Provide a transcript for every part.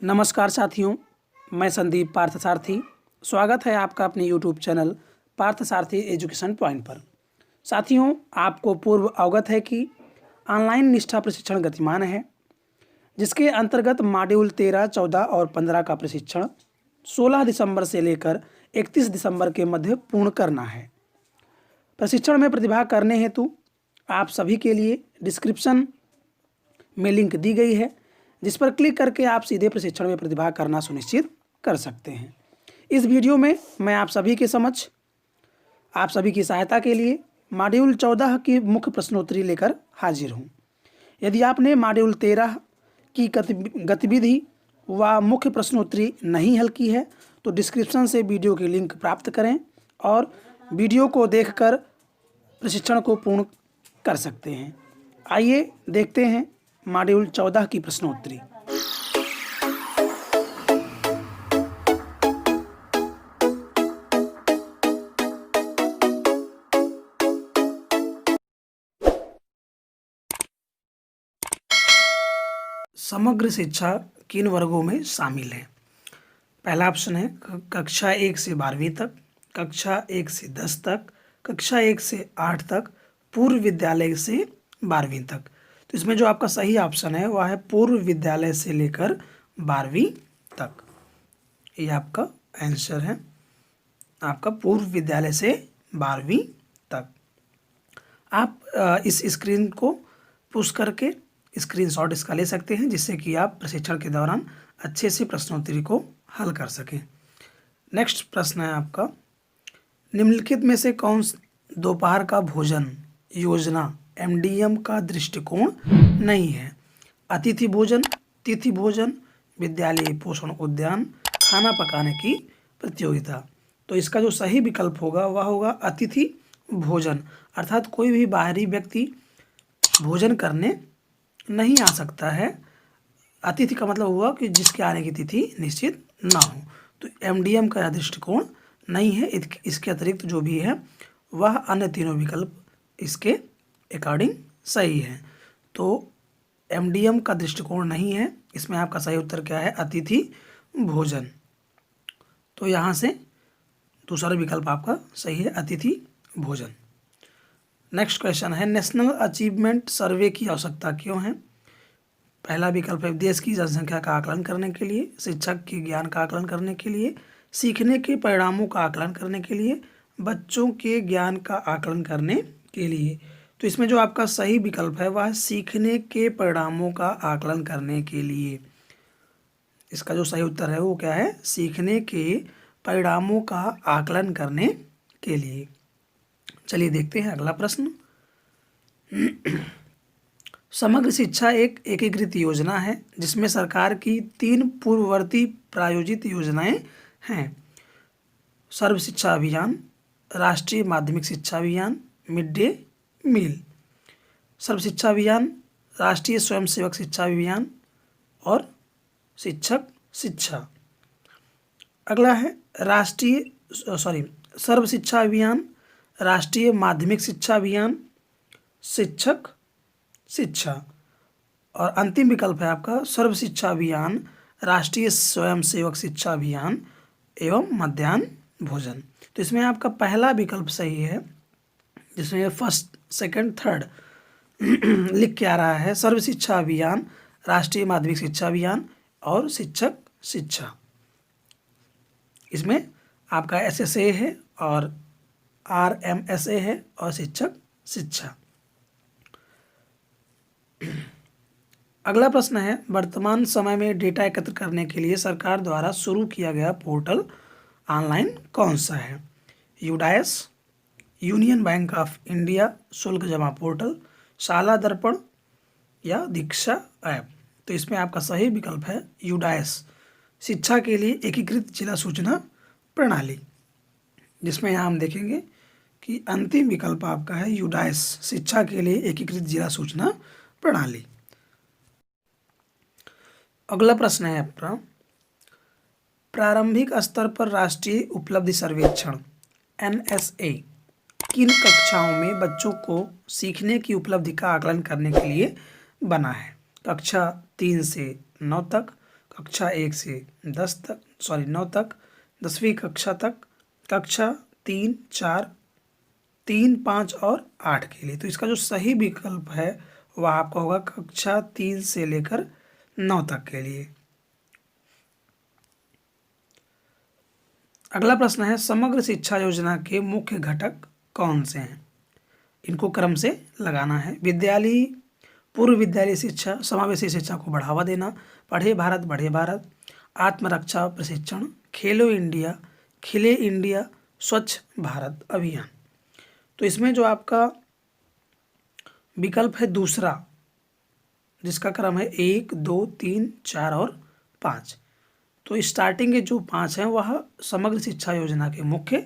नमस्कार साथियों, मैं संदीप पार्थसारथी। स्वागत है आपका अपने YouTube channel Parthasarathi education point पर। साथियों, आपको पूर्व अवगत है कि ऑनलाइन निष्ठा प्रशिक्षण गतिमान है, जिसके अंतर्गत मॉड्यूल 13, 14 और 15 का प्रशिक्षण 16 दिसंबर से लेकर 31 दिसंबर के मध्य पूर्ण करना है। प्रशिक्षण में प्रतिभाग करने हेतु आप सभी के लिए डिस्क्रिप्शन में लिंक दी गई है, जिस पर क्लिक करके आप सीधे प्रशिक्षण में प्रतिभाग करना सुनिश्चित कर सकते हैं। इस वीडियो में मैं आप सभी के समक्ष आप सभी की सहायता के लिए मॉड्यूल 14 की मुख्य प्रश्नोत्तरी लेकर हाजिर हूं। यदि आपने मॉड्यूल 13 की गतिविधि व मुख्य प्रश्नोत्तरी नहीं हल की है तो डिस्क्रिप्शन से वीडियो की लिंक प्राप्त करें और वीडियो को देखकर प्रशिक्षण को पूर्ण कर सकते हैं। आइए देखते हैं मॉड्यूल 14 की प्रश्नोत्तरी। समग्र शिक्षा किन वर्गों में शामिल है? पहला ऑप्शन है कक्षा 1 से 12वीं तक, कक्षा 1 से 10 तक, कक्षा 1 से 8 तक, पूर्व विद्यालय से 12वीं तक। तो इसमें जो आपका सही ऑप्शन है वह है पूर्व विद्यालय से लेकर 12वीं तक। ये आपका आंसर है, आपका पूर्व विद्यालय से 12वीं तक। आप इस स्क्रीन को पुश करके स्क्रीनशॉट इसका ले सकते हैं, जिससे कि आप प्रशिक्षण के दौरान अच्छे से प्रश्नोत्तरी को हल कर सकें। नेक्स्ट प्रश्न है आपका, निम्नलिखित में से कौन दोपहर का भोजन योजना MDM का दृष्टिकोण नहीं है? अतिथि भोजन, तिथि भोजन, विद्यालय पोषण उद्यान, खाना पकाने की प्रतियोगिता। तो इसका जो सही विकल्प होगा वह होगा अतिथि भोजन, अर्थात कोई भी बाहरी व्यक्ति भोजन करने नहीं आ सकता है। अतिथि का मतलब हुआ कि जिसके आने की तिथि निश्चित ना हो। तो MDM का दृष्टिकोण नहीं है। इसके अतिरिक्त जो भी है वह अन्य तीनों विकल्प इसके अकॉर्डिंग सही है। तो MDM का दृष्टिकोण नहीं है। इसमें आपका सही उत्तर क्या है? अतिथि भोजन। तो यहाँ से दूसरा विकल्प आपका सही है, अतिथि भोजन। नेक्स्ट क्वेश्चन है, नेशनल अचीवमेंट सर्वे की आवश्यकता क्यों है? पहला विकल्प है देश की जनसंख्या का आकलन करने के लिए, शिक्षक के ज्ञान का आकलन करने के लिए, सीखने के परिणामों का आकलन करने के लिए, बच्चों के ज्ञान का आकलन करने के लिए। तो इसमें जो आपका सही विकल्प है वह सीखने के परिणामों का आकलन करने के लिए। इसका जो सही उत्तर है वो क्या है? सीखने के परिणामों का आकलन करने के लिए। चलिए देखते हैं अगला प्रश्न। समग्र शिक्षा एक एकीकृत योजना है जिसमें सरकार की 3 पूर्ववर्ती प्रायोजित योजनाएं हैं। सर्व शिक्षा अभियान, राष्ट्रीय माध्यमिक शिक्षा अभियान, मिड डे मील। सर्व शिक्षा अभियान, राष्ट्रीय स्वयंसेवक शिक्षा अभियान और शिक्षक शिक्षा। अगला है सर्व शिक्षा अभियान, राष्ट्रीय माध्यमिक शिक्षा अभियान, शिक्षक शिक्षा। और अंतिम विकल्प है आपका सर्व शिक्षा अभियान, राष्ट्रीय स्वयंसेवक शिक्षा अभियान एवं मध्याह्न भोजन। तो इसमें आपका पहला विकल्प सही है, जिसमें फर्स्ट, सेकंड, थर्ड लिख के आ रहा है सर्व शिक्षा अभियान, राष्ट्रीय माध्यमिक शिक्षा अभियान और शिक्षक शिक्षा। इसमें आपका SSA है और RMSA है और शिक्षक शिक्षा। अगला प्रश्न है, वर्तमान समय में डेटा एकत्र करने के लिए सरकार द्वारा शुरू किया गया पोर्टल ऑनलाइन कौन सा है? UDAS, union bank of India शुल्क जमा पोर्टल, शाला दर्पण या दीक्षा ऐप। तो इसमें आपका सही विकल्प है UDAS, शिक्षा के लिए एकीकृत जिला सूचना प्रणाली, जिसमें यहाँ हम देखेंगे कि अंतिम विकल्प आपका है UDAS, शिक्षा के लिए एकीकृत जिला सूचना प्रणाली। अगला प्रश्न है आपका, प्रारंभिक स्तर पर राष्ट्रीय उपलब्धि सर्वेक्षण NSA किन कक्षाओं में बच्चों को सीखने की उपलब्धि का आकलन करने के लिए बना है? कक्षा 3 से 9 तक, कक्षा 1 से 9 तक, 10वीं कक्षा तक, कक्षा 3, 4, 3, 5 और 8 के लिए। तो इसका जो सही विकल्प है वह आपका होगा कक्षा 3 से लेकर 9 तक के लिए। अगला प्रश्न है, समग्र शिक्षा योजना के मुख्य घटक कौन से हैं? इनको क्रम से लगाना है। विद्यालय, पूर्व विद्यालय शिक्षा, समावेशी शिक्षा को बढ़ावा देना, पढ़े भारत बढ़े भारत, आत्मरक्षा प्रशिक्षण, खेलो इंडिया, खिले इंडिया, स्वच्छ भारत अभियान। तो इसमें जो आपका विकल्प है दूसरा, जिसका क्रम है 1, 2, 3, 4 और 5। तो स्टार्टिंग के जो 5 हैं वह समग्र शिक्षा योजना के मुख्य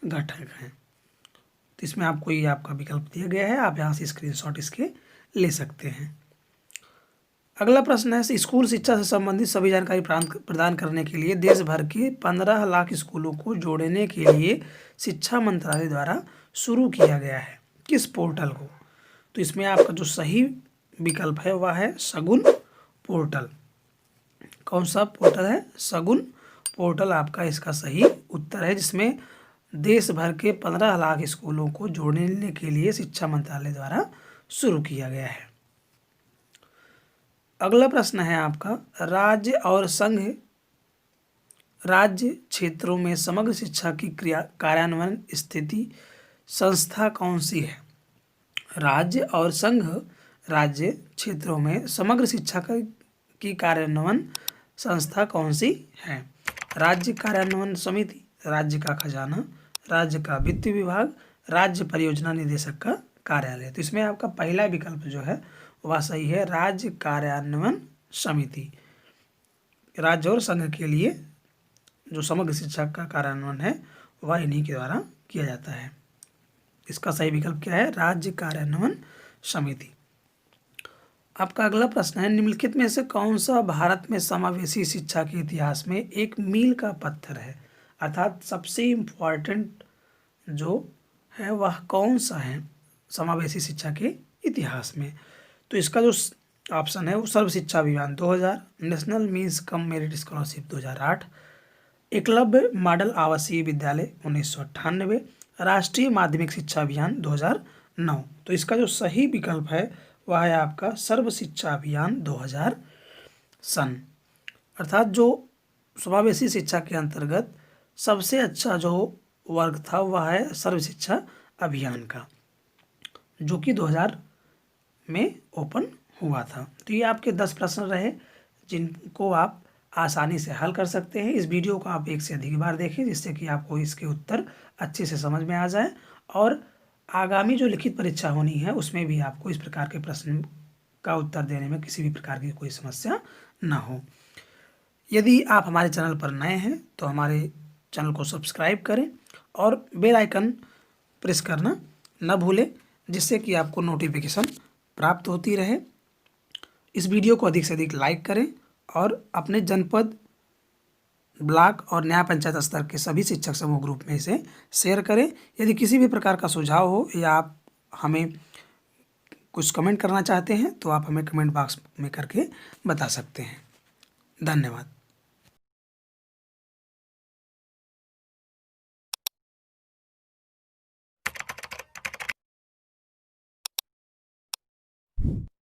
घटक हैं। तो इसमें आपको ये आपका विकल्प दिया गया है, आप यहाँ से स्क्रीनशॉट इसके ले सकते हैं। अगला प्रश्न है, स्कूल शिक्षा से संबंधित सभी जानकारी प्रदान करने के लिए देश भर के 15 लाख स्कूलों को जोड़ने के लिए शिक्षा मंत्रालय द्वारा शुरू किया गया है किस पोर्टल को? तो इसमें आपका जो सही विकल्प है वह है शगुन पोर्टल। कौन सा पोर्टल है? शगुन पोर्टल आपका इसका सही उत्तर है, जिसमें देश भर के 15 लाख स्कूलों को जोड़ने के लिए शिक्षा मंत्रालय द्वारा शुरू किया गया है। अगला प्रश्न है आपका, राज्य और संघ राज्य क्षेत्रों में समग्र शिक्षा की कार्यान्वयन स्थिति संस्था कौन सी है? राज्य और संघ राज्य क्षेत्रों में समग्र शिक्षा की कार्यान्वयन संस्था कौन सी है? राज्य कार्यान्वयन समिति, राज्य का खजाना, राज्य का वित्त विभाग, राज्य परियोजना निदेशक का कार्यालय। तो इसमें आपका पहला विकल्प जो है वह सही है, राज्य कार्यान्वयन समिति। राज्य और संघ के लिए जो समग्र शिक्षा का कार्यान्वयन है वह इन्हीं के द्वारा किया जाता है। इसका सही विकल्प क्या है? राज्य कार्यान्वयन समिति। आपका अगला प्रश्न है, निम्नलिखित में से कौन सा भारत में समावेशी शिक्षा के इतिहास में एक मील का पत्थर है? अर्थात सबसे इम्पोर्टेंट जो है वह कौन सा है समावेशी शिक्षा के इतिहास में? तो इसका जो ऑप्शन है वो सर्व शिक्षा अभियान 2000, national means cum merit scholarship 2008, Eklavya model आवासीय विद्यालय 1998, राष्ट्रीय माध्यमिक शिक्षा अभियान 2009। तो इसका जो सही विकल्प है वह है आपका सर्व शिक्षा अभियान 2000 सन। अर्थात जो समावेशी शिक्षा के अंतर्गत सबसे अच्छा जो वर्ग था वह है सर्व शिक्षा अभियान का, जो कि 2000 में ओपन हुआ था। तो ये आपके 10 प्रश्न रहे जिनको आप आसानी से हल कर सकते हैं। इस वीडियो को आप एक से अधिक बार देखें जिससे कि आपको इसके उत्तर अच्छे से समझ में आ जाए और आगामी जो लिखित परीक्षा होनी है उसमें भी आपको इस प्रकार के प्रश्न का उत्तर देने में किसी भी प्रकार की कोई समस्या ना हो। यदि आप हमारे चैनल पर नए हैं तो हमारे चैनल को सब्सक्राइब करें और बेल आइकन प्रेस करना न भूलें, जिससे कि आपको नोटिफिकेशन प्राप्त होती रहे। इस वीडियो को अधिक से अधिक लाइक करें और अपने जनपद, ब्लॉक और न्याय पंचायत स्तर के सभी शिक्षक समूह ग्रुप में इसे शेयर करें। यदि किसी भी प्रकार का सुझाव हो या आप हमें कुछ कमेंट करना चाहते हैं तो आप हमें कमेंट बॉक्स में करके बता सकते हैं। धन्यवाद।